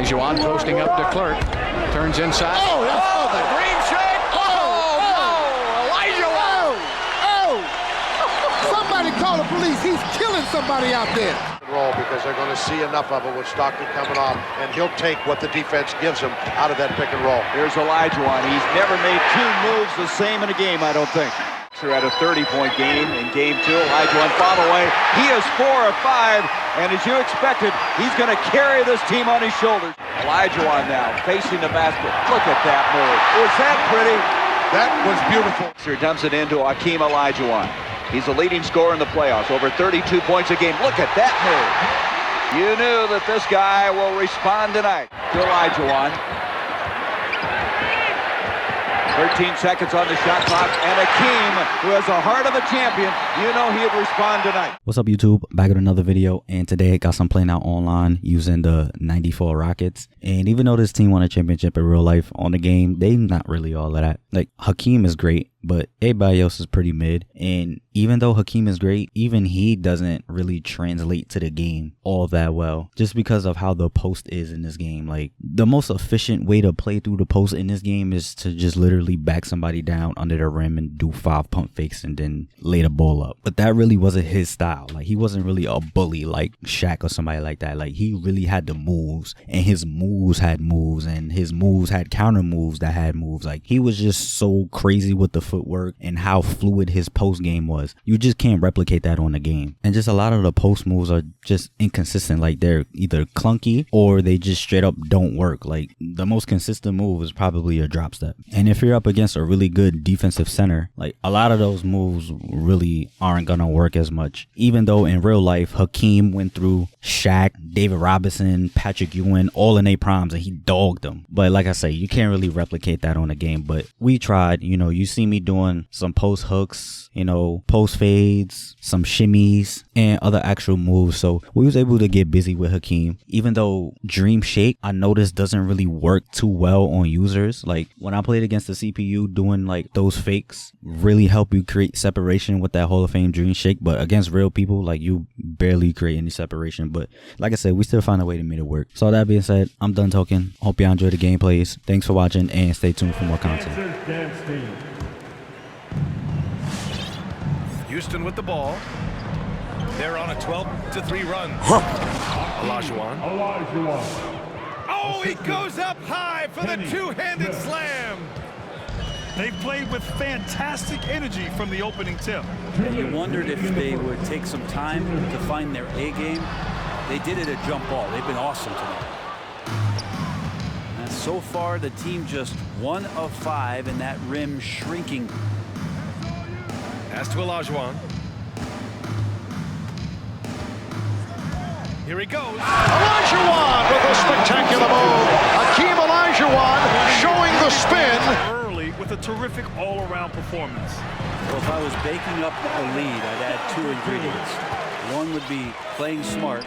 Olajuwon posting up to Clerk. Turns inside. Oh, the green shade. Olajuwon. Somebody call the police. He's killing somebody out there. Roll because they're going to see enough of it with Stockton coming off, and he'll take what the defense gives him out of that pick and roll. Here's Olajuwon. He's never made two moves the same in a game, I don't think. At a 30-point game in game 2, Olajuwon fouled away. He is 4 of 5, and as you expected, he's going to carry this team on his shoulders. Olajuwon now facing the basket. Look at that move. Was that pretty? That was beautiful. Here dumps it into Hakeem Olajuwon. He's the leading scorer in the playoffs, over 32 points a game. Look at that move. You knew that this guy will respond tonight. To Olajuwon. 13 seconds on the shot clock, and Hakeem, who has the heart of a champion, you know he'd respond tonight. What's up, YouTube? Back with another video, and today I got some playing out online using the 94 Rockets. And even though this team won a championship in real life, on the game, they not really all of that. Like, Hakeem is great, but everybody else is pretty mid. And even though Hakeem is great, even he doesn't really translate to the game all that well, just because of how the post is in this game. Like, the most efficient way to play through the post in this game is to just literally back somebody down under the rim and do 5 pump fakes and then lay the ball up. But that really wasn't his style. Like, he wasn't really a bully like Shaq or somebody like that. Like, he really had the moves, and his moves had moves, and his moves had counter moves that had moves. Like, he was just so crazy with the footwork and how fluid his post game was. You just can't replicate that on the game. And just a lot of the post moves are just inconsistent. Like, they're either clunky or they just straight up don't work. Like, the most consistent move is probably a drop step. And if you're up against a really good defensive center, like, a lot of those moves really aren't gonna work as much. Even though in real life, Hakeem went through Shaq, David Robinson, Patrick Ewing, all in their primes, and he dogged them. But like I say, you can't really replicate that on the game. But we tried. You know, you see me doing some post hooks, you know, post fades, some shimmies, and other actual moves. So we was able to get busy with Hakeem. Even though Dream Shake, I noticed, doesn't really work too well on users. Like, when I played against the CPU, doing like those fakes really help you create separation with that Hall of Fame Dream Shake. But against real people, like, you barely create any separation. But like I said, we still find a way to make it work. So that being said, I'm done talking. Hope y'all enjoy the gameplays. Thanks for watching, and stay tuned for more content. Houston with the ball. They're on a 12-3 run. Olajuwon. Oh, he goes up high for the two-handed slam. They played with fantastic energy from the opening tip. You wondered if they would take some time to find their A game. They did it at jump ball. They've been awesome tonight. And so far, the team just 1 of 5 in that rim shrinking. Pass to Olajuwon. Here he goes. Olajuwon with a spectacular move. Hakeem Olajuwon showing the spin. Early with a terrific all-around performance. Well, if I was baking up a lead, I'd add 2 ingredients. One would be playing smart.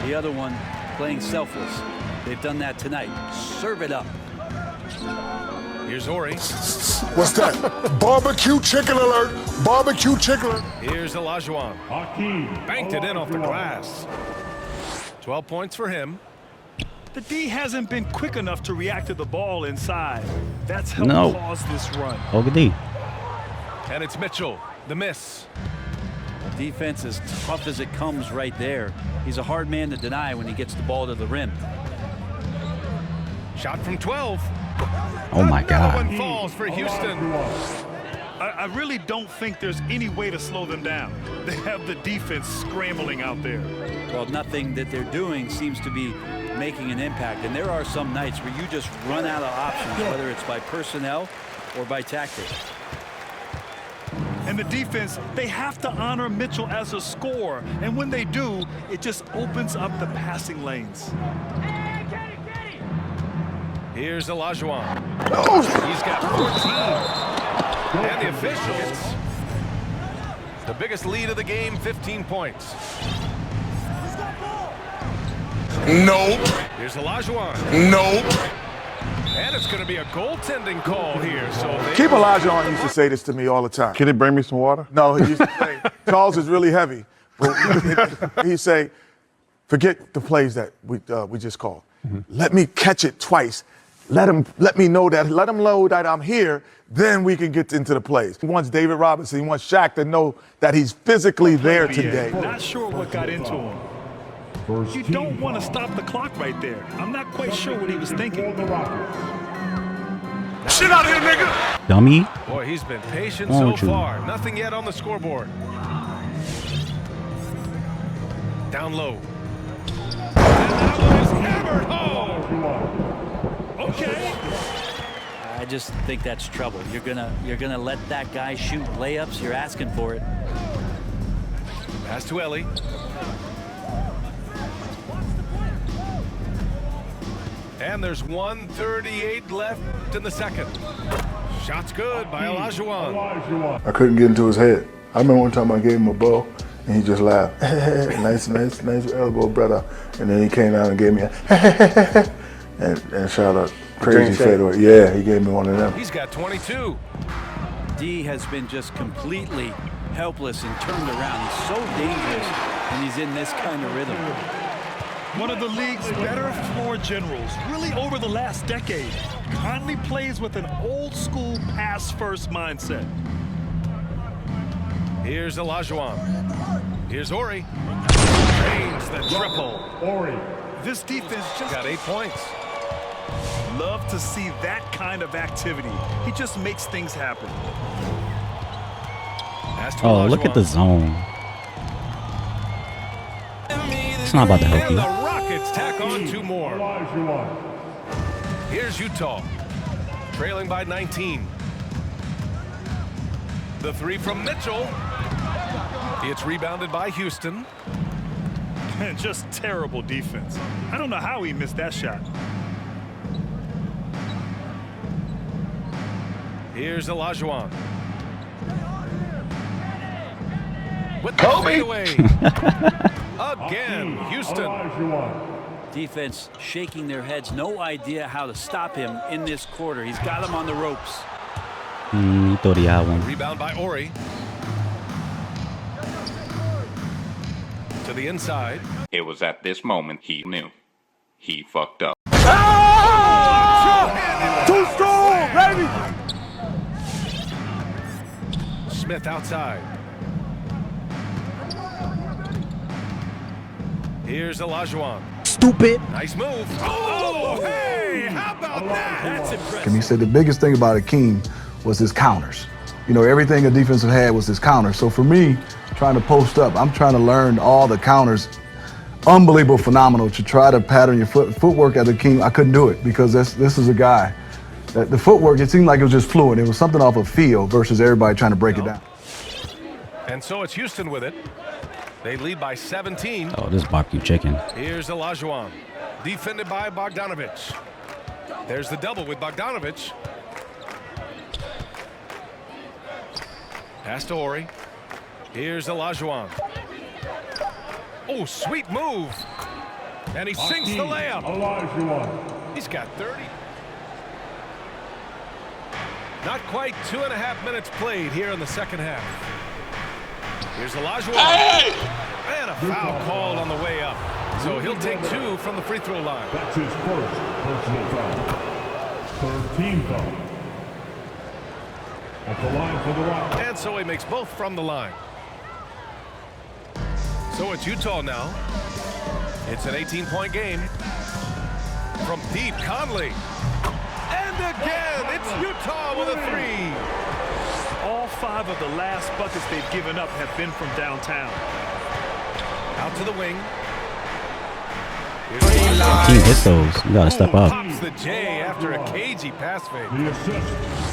The other one, playing selfless. They've done that tonight. Serve it up. Here's Ori. What's that? Barbecue chicken alert. Barbecue chicken alert. Here's Olajuwon. Banked it in off the glass. 12 points for him. The D hasn't been quick enough to react to the ball inside. That's helped cause this run. OD. And it's Mitchell. The miss. Defense as tough as it comes right there. He's a hard man to deny when he gets the ball to the rim. Shot from 12. Oh my God. Another one falls for Houston. I really don't think there's any way to slow them down. They have the defense scrambling out there. Well, nothing that they're doing seems to be making an impact. And there are some nights where you just run out of options, whether it's by personnel or by tactics. And the defense, they have to honor Mitchell as a scorer. And when they do, it just opens up the passing lanes. Here's Olajuwon. He's got 14. And the officials, the biggest lead of the game, 15 points. Nope. Here's Olajuwon. Nope. And it's going to be a goaltending call here. So Hakeem Olajuwon used to say this to me all the time. Can he bring me some water? No, he used to say, Charles is really he'd say, forget the plays that we just called. Let me catch it twice. Let him know that I'm here. Then we can get into the plays. He wants David Robinson. He wants Shaq to know that he's physically there today. Not sure what got into him. You don't want to stop the clock right there. I'm not quite sure what he was thinking. Shit out here, nigga! Dummy. Boy, he's been patient so far. Nothing yet on the scoreboard. Down low. And that one is hammered home. Okay. I just think that's trouble. You're gonna let that guy shoot layups. You're asking for it. Pass to Ellie. And there's 1:38 left in the second. Shot's good by Olajuwon. I couldn't get into his head. I remember one time I gave him a ball, and he just laughed. nice elbow, brother. And then he came out and gave me a and shot a crazy fadeaway. Yeah, he gave me one of them. He's got 22. D has been just completely helpless and turned around. He's so dangerous when he's in this kind of rhythm. One of the league's better floor generals, really over the last decade. Conley plays with an old-school pass-first mindset. Here's Olajuwon. Here's Ori. Drains the triple. Ori. This defense just got 8 points. Love to see that kind of activity. He just makes things happen. Oh, look at the zone. It's not about to help you. The Rockets tack on 2 more. Here's Utah, trailing by 19. The 3 from Mitchell. It's rebounded by Houston. Just terrible defense. I don't know how he missed that shot. Here's Olajuwon. With the fadeaway. Again, Houston. Defense shaking their heads. No idea how to stop him in this quarter. He's got him on the ropes. He thought he had one. Rebound by Ori. To the inside. It was at this moment he knew. He fucked up. Too strong, baby! Smith outside. Here's Olajuwon. Stupid. Nice move. Oh, hey, how about that? That's impressive. And he said the biggest thing about Hakeem was his counters. You know, everything a defensive had was his counters. So for me, trying to post up, I'm trying to learn all the counters. Unbelievable, phenomenal to try to pattern your footwork at Hakeem. I couldn't do it because this is a guy that the footwork, it seemed like it was just fluid. It was something off of feel versus everybody trying to break it down. And so it's Houston with it. They lead by 17. Oh, this barbecue chicken. Here's Olajuwon, defended by Bogdanovich. There's the double with Bogdanovich. Pass to Ori. Here's Olajuwon. Oh, sweet move. And he sinks the layup. Olajuwon. He's got 30. Not quite 2.5 minutes played here in the second half. Here's Olajuwon. Hey! And a foul called on the way up. So he'll take 2 from the free throw line. That's his first personal foul. Third team foul. At the line for the Rockets. And so he makes both from the line. So it's Utah now. It's an 18-point game. From deep, Conley. And again, it's Utah with a 3. All 5 of the last buckets they've given up have been from downtown. Out to the wing. He hits those. You gotta step up. Pops the J after a cagey pass fake.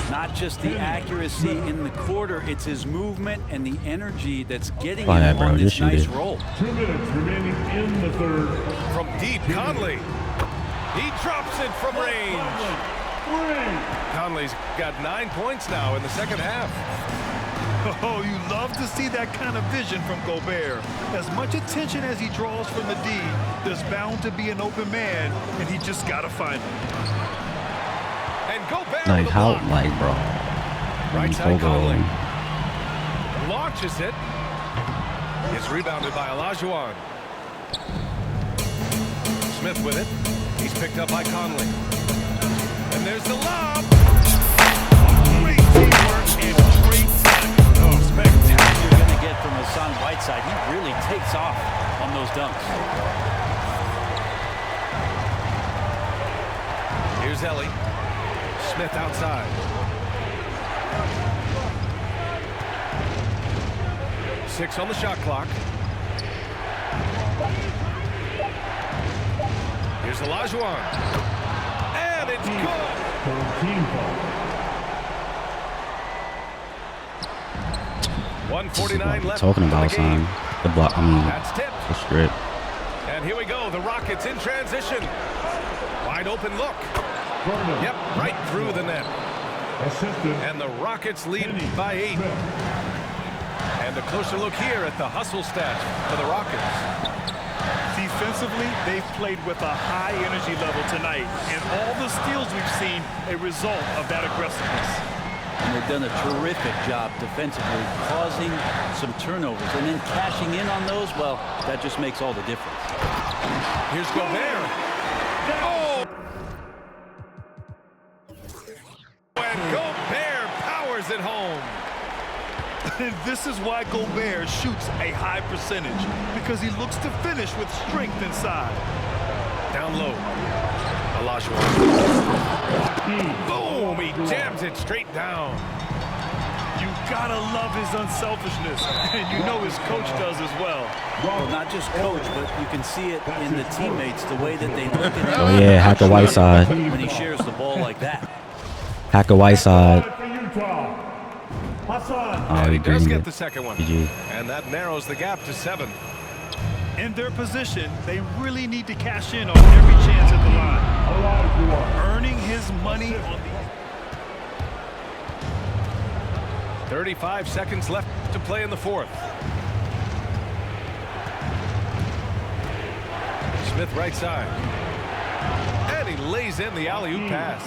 Not just the accuracy in the quarter, it's his movement and the energy that's getting Why him that, on bro? this Just shoot nice it. roll. 2 minutes remaining in the third. From deep, Conley. He drops it from range. Conley's got 9 points now in the second half. Oh, you love to see that kind of vision from Gobert. As much attention as he draws from the D, there's bound to be an open man, and he just got to find him. And Gobert Like how, block. like, bro. Right side Conley. Launches it. It's rebounded by Olajuwon. Smith with it. He's Picked up by Conley. And there's the lob. Great teamwork and great timing. Oh, spectacular. You're going to get from Hassan Whiteside. He really takes off on those dunks. Here's Ellie. Smith outside. Six on the shot clock. Here's Olajuwon. And it's good. 1:49 left. Talking about some the block. I mean, That's tipped. the strip. And here we go. The Rockets in transition. Wide open look. Yep, right through the net. And the Rockets lead by 8. And a closer look here at the hustle stats for the Rockets. Defensively, they've played with a high energy level tonight, and all the steals we've seen a result of that aggressiveness. And they've done a terrific job defensively, causing some turnovers, and then cashing in on those. Well, that just makes all the difference. Here's Gobert. Oh! And Gobert powers it home. And this is why Gobert shoots a high percentage, because he looks to finish with strength inside. Down low. Olajuwon. Boom! He jams it straight down. You gotta love his unselfishness, and you know his coach does as well. Well, not just coach, but you can see it in the teammates, the way that they look at him. Oh yeah, Hacker Whiteside. When he shares the ball like that. Hacker Whiteside. Oh, he does greened get it. the second one. GG. And that narrows the gap to 7. In their position, they really need to cash in on every chance at the line. Earning his money on the... 35 seconds left to play in the 4th. Smith right side. And he lays in the alley-oop pass.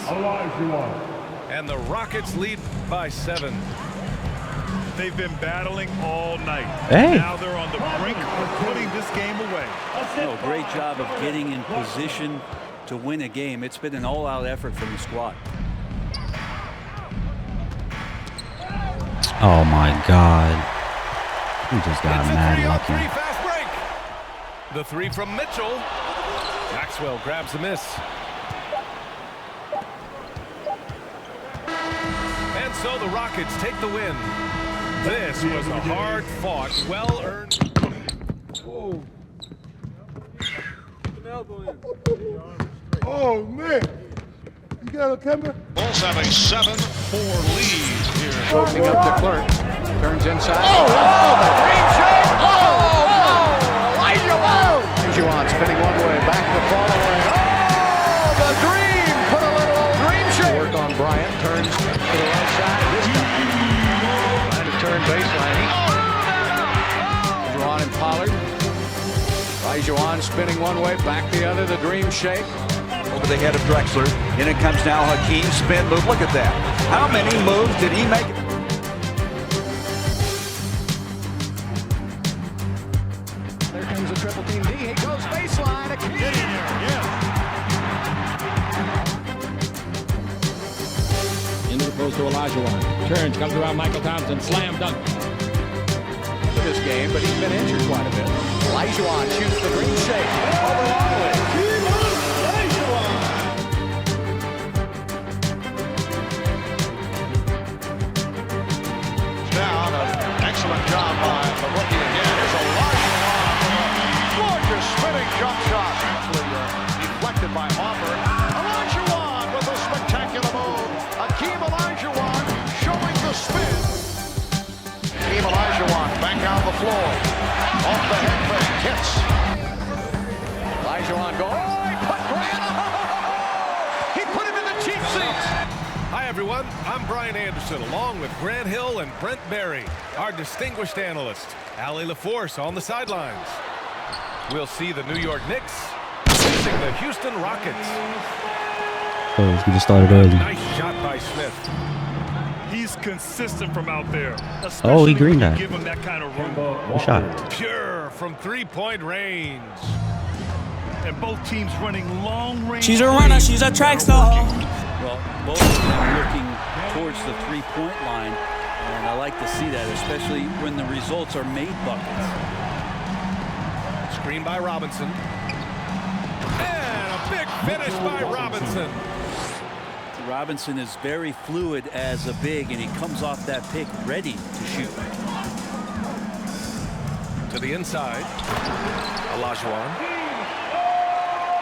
And the Rockets lead by 7. They've been battling all night. Hey. Now they're on the brink of putting this game away. Oh, great job of getting in position to win a game. It's been an all-out effort from the squad. Oh my God. He just got It's a mad 3-on-3 lucky. fast break. The 3 from Mitchell. Maxwell grabs the miss. And so the Rockets take the win. This was a hard-fought, well-earned... Oh, man. You got a camera? Bulls have a 7-4 lead here. Posting up to Clerk. Turns inside. Oh, the dream shot! Olajuwon spinning one way, back to fall away. Oh, the dream! Put a little dream shot. Work on Bryant. Turns to the right side. This time. Trying to turn baseline. Olajuwon and Pollard. Olajuwon spinning one way, back the other. The dream shake. Over the head of Drexler. In it comes now Hakeem. Spin move. Look at that. How many moves did he make? There comes a triple team D. He goes baseline. A key. Into the post to Olajuwon. Turns, comes around Michael Thompson. Slam dunk. For this game, but he's been injured quite a bit. Olajuwon shoots the dream shake. Over Longley. Down, an excellent job by the rookie again. Here's Olajuwon with a gorgeous spinning jump shot. Actually deflected by Auburn. Olajuwon with a spectacular move. Hakeem Olajuwon showing the spin. Hakeem Olajuwon back down the floor. Off the head fake, hits. Olajuwon go. Oh, he put Grant. He put him in the cheap seats. Hi, everyone. I'm Brian Anderson, along with Grant Hill and Brent Barry, our distinguished analyst, Allie LaForce on the sidelines. We'll see the New York Knicks facing the Houston Rockets. Oh, we just started early. Nice shot by Smith. He's consistent from out there. Oh, he greened that. that. Give him that kind of room. Good shot. Pure from three-point range. and both teams running long range. She's a runner, she's a track star. Well, both of them looking towards the three-point line, and I like to see that, especially when the results are made buckets. Screen by Robinson. And a big finish by Robinson. Robinson is very fluid as a big, and he comes off that pick ready to shoot. To the inside. Olajuwon.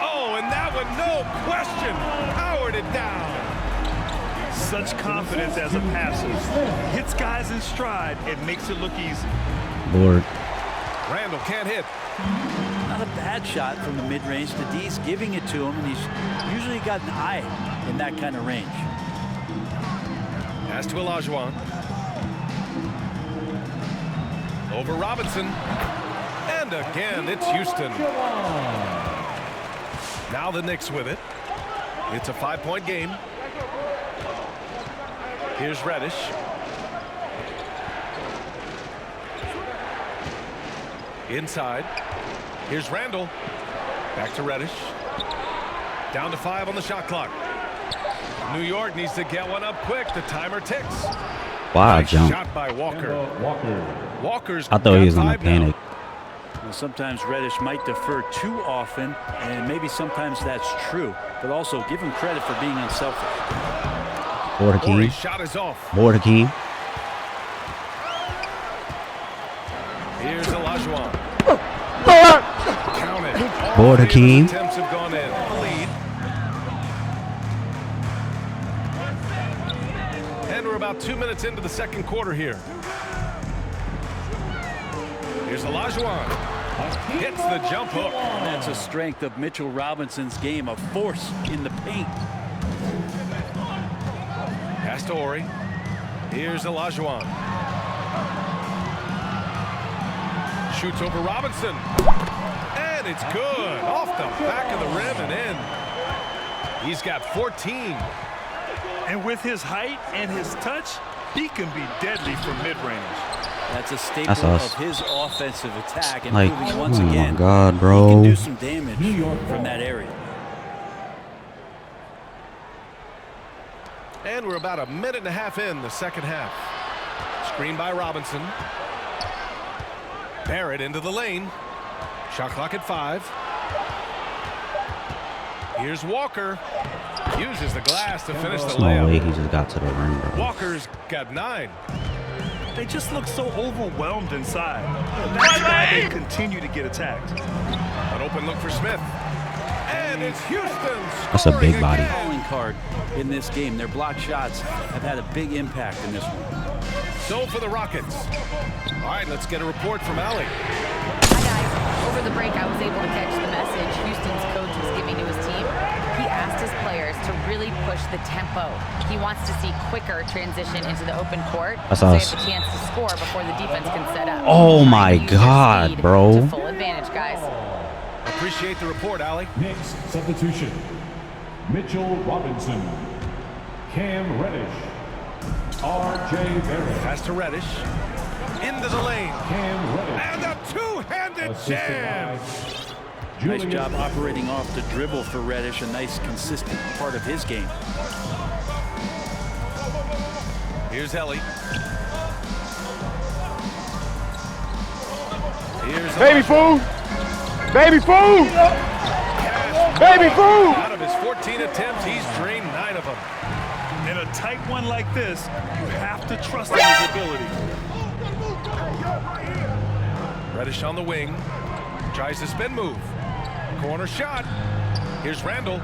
Oh, and that one, no question, powered it down. Such confidence as a passer. Hits guys in stride. It makes it look easy. Lord. Randall can't hit. Not a bad shot from the mid-range. The D's giving it to him, and he's usually got an eye in that kind of range. Pass to Olajuwon. Over Robinson. And again, it's Houston. Now the Knicks with it. It's a 5-point game. Here's Reddish. Inside. Here's Randall. Back to Reddish. Down to 5 on the shot clock. New York needs to get one up quick. The timer ticks. Wow, nice jump. shot by Walker. Walker's I thought he was gonna panic. Well, sometimes Reddish might defer too often, and maybe sometimes that's true. But also give him credit for being unselfish. More Hakeem. Shot is off. More Hakeem. Here's Olajuwon. Count it. More Hakeem. Attempts have gone in. Lead. And we're about 2 minutes into the second quarter here. Here's Olajuwon. Hits the jump hook. And that's a strength of Mitchell Robinson's game, a force in the paint. Pass to Ori. Here's Olajuwon. Shoots over Robinson. And it's good. Off the back of the rim and in. He's got 14. And with his height and his touch, he can be deadly from mid-range. That's a staple of his offensive attack, and Like, proving once oh again my God, he bro. can do some damage from that area. And we're about a minute and a half in the second half. Screen by Robinson. Barrett into the lane. Shot clock at 5. Here's Walker. Uses the glass to finish the There's no way layup. he just got to the rim, bro. Walker's got 9. They just look so overwhelmed inside. That's why they continue to get attacked. An open look for Smith. And it's Houston. That's a big body. Calling card in this game. Their block shots have had a big impact in this one. So for the Rockets. All right, let's get a report from Allie. Hi, guys. Over the break, I was able to catch the message Houston's coach was giving to his team. He asked his players to really push the tempo. He wants to see quicker transition into the open court so they have a chance to score before the defense can set up. Oh my God, bro. To full advantage, guys. Appreciate the report, Allie. Next substitution. Mitchell Robinson. Cam Reddish. R.J. Barrett. Pass to Reddish. Into the lane. Cam Reddish. And a two-handed jam. Nice job operating off the dribble for Reddish, a nice consistent part of his game. Here's Ellie. Here's Baby food! Baby food! Baby food! Out of his 14 attempts, he's drained 9 of them. In a tight one like this, you have to trust in his ability. Reddish on the wing. Tries to spin move. Corner shot. Here's Randall.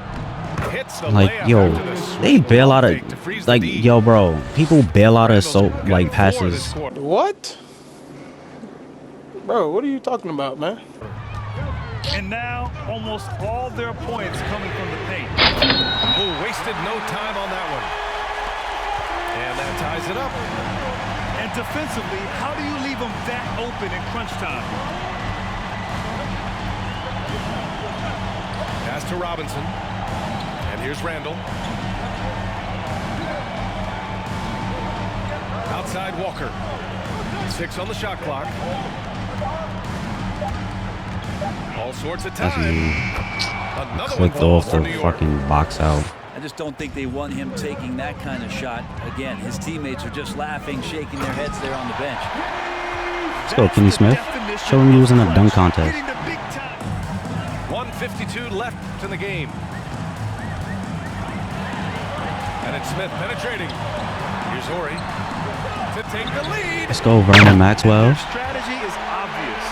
Hits the Like, layup yo, after the they bail out fake to of, freeze the like, lead. yo, bro, people bail out of so, Randall's like, got 4 this passes. quarter. What? Bro, what are you talking about, man? And now, almost all their points coming from the paint. Oh, wasted no time on that one. And that ties it up. And defensively, how do you leave them that open in crunch time? Pass to Robinson. And here's Randall. Outside Walker. 6 on the shot clock. All sorts of That's time. me. Another one Clicked falls off for the New York. fucking box out. I just don't think they want him taking that kind of shot. Again, his teammates are just laughing, shaking their heads there on the bench. Let's go, Kenny Smith. Show him you was in a dunk contest. 1:52 left in the game. And it's Smith penetrating. Here's Horry to take the lead. Let's go, Vernon Maxwell. Their strategy is obvious.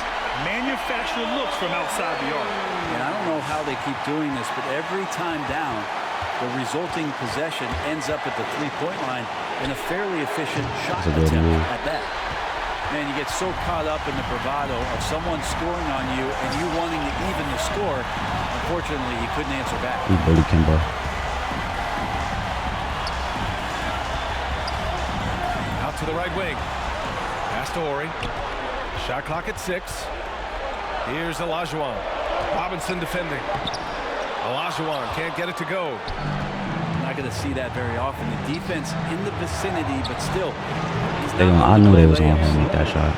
Manufacture looks from outside the arc. And I don't know how they keep doing this, but every time down, the resulting possession ends up at the three-point line in a fairly efficient shot That's a good attempt move. at that. Man, you get so caught up in the bravado of someone scoring on you and you wanting to even the score. Unfortunately, he couldn't answer back. He bullied Kimbo. Out to the right wing. Pass to Horry. Shot clock at 6. Here's Olajuwon. Robinson defending. Olajuwon can't get it to go. Not going to see that very often. The defense in the vicinity, but still. I knew they was going to make that shot.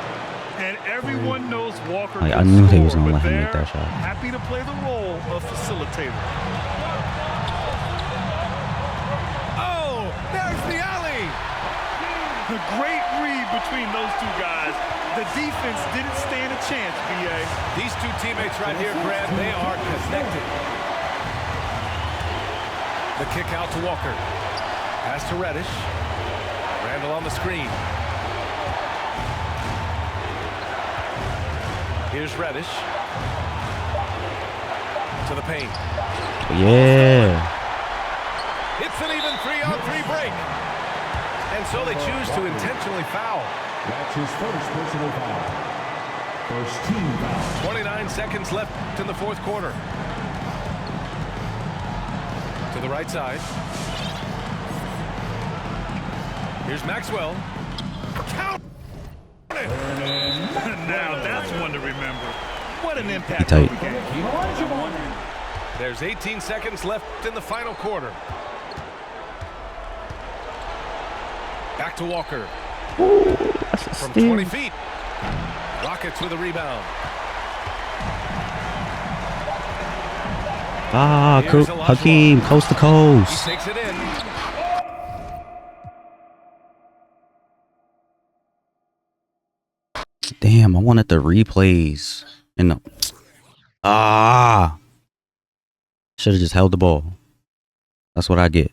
And everyone knows Walker. Like, I can knew they was score, going to let but him make they're that shot. Happy to play the role of facilitator. Oh, there's the alley. The great read between those two guys. The defense didn't stand a chance, B.A. These two teammates right here, Grant, they are connected. The kick out to Walker. Pass to Reddish. Randall on the screen. Here's Reddish. To the paint. Yeah. It's an even 3-on-3 break. And so they choose to intentionally foul. That's his first personal foul. First team foul. 29 seconds left in the fourth quarter. To the right side. Here's Maxwell. Count it. Now that's one to remember. What an impact. Tight. There's 18 seconds left in the final quarter. Back to Walker. Ooh, From 20 feet. Rockets with a rebound. Ah, Here's Olajuwon. Hakeem, coast to He coast. takes it in. Damn, I wanted the replays. And should have just held the ball. That's what I get.